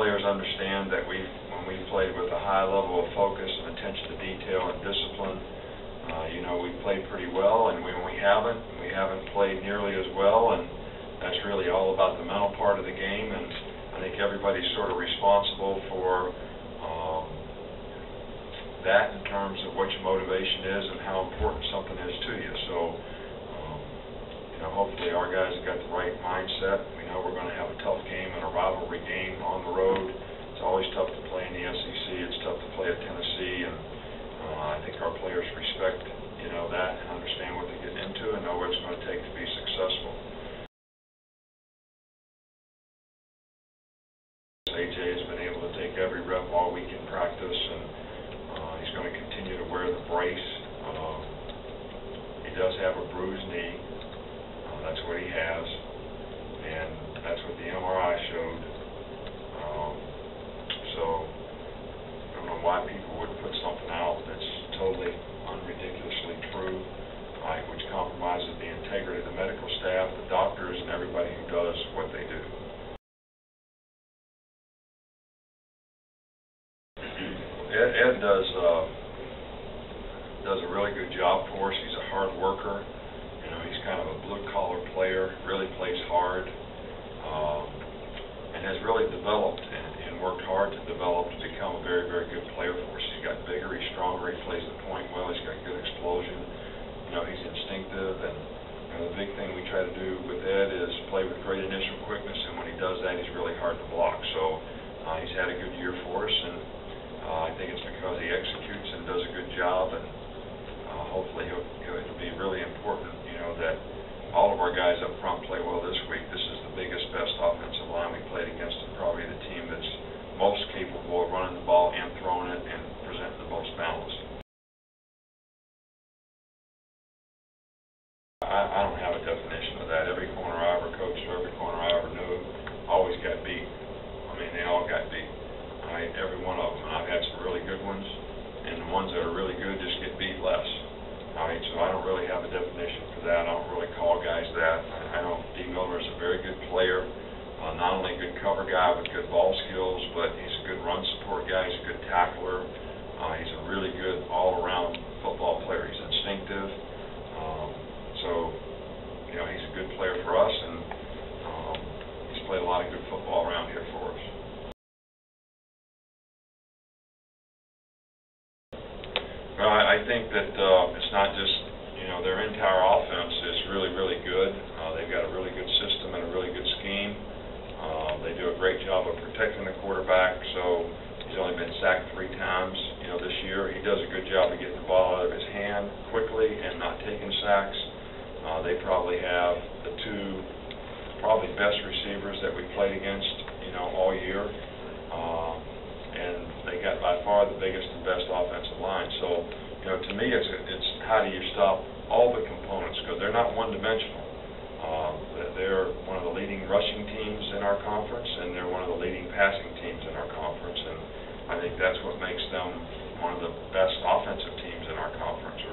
players understand that when we played with a high level of focus and attention to detail and discipline, we played pretty well, and when we haven't played nearly as well, and that's really all about the mental part of the game, and I think everybody's sort of responsible for that in terms of what your motivation is and how important something is to you. So, hopefully our guys have got the right mindset. We know we're going to have a tough game and a rivalry game on the road. It's always tough to play in the SEC. It's tough to play at Tennessee, and I think our players respect, that and understand what they're getting into and know what it's going to take to be successful. AJ has been able to take every rep all week in practice, and he's going to continue to wear the brace. He does have a bruised knee. That's what he has, and that's what the MRI showed. So I don't know why people would put something out that's totally unridiculously true, which compromises the integrity of the medical staff, the doctors, and everybody who does what they do. Ed does a really good job for us. He's a hard worker. He's kind of a blue-collar player, really plays hard, and has really developed and worked hard to develop to become a very, very good player for us. He's got bigger, he's stronger, he plays the point well, he's got good explosion. He's instinctive, and the big thing we try to do with Ed is play with great initial quickness, and when he does that, he's really hard to block. So he's had a good year for us, and I think it's because he executes and does a good job, and hopefully it'll be really important, that all of our guys up front play well this week. This is the biggest, best offensive line we played against, and probably the team that's most capable of running the ball and throwing it and presenting the most balance. I don't have a definition of that. Every corner I ever coached or every corner I ever knew always got beat. They all got beat. Every one of them. And I've had some really good ones, and the ones that are really good just get beat less. So I don't really have a definition for that. I don't really call guys that. I know D. Miller is a very good player, not only a good cover guy with good ball skills, but he's a good run support guy. He's a good tackler. He's a really good all-around football player. He's instinctive. He's a good player for us, and he's played a lot of good football around here for us. I think that it's not just, their entire offense is really, really good. They've got a really good system and a really good scheme. They do a great job of protecting the quarterback, so he's only been sacked 3 times, this year. He does a good job of getting the ball out of his hand quickly and not taking sacks. They probably have the 2 probably best receivers that we played against, all year. And they got by far the biggest and best offensive line. So, to me, it's how do you stop all the components, because they're not one-dimensional. They're one of the leading rushing teams in our conference, and they're one of the leading passing teams in our conference, and I think that's what makes them one of the best offensive teams in our conference.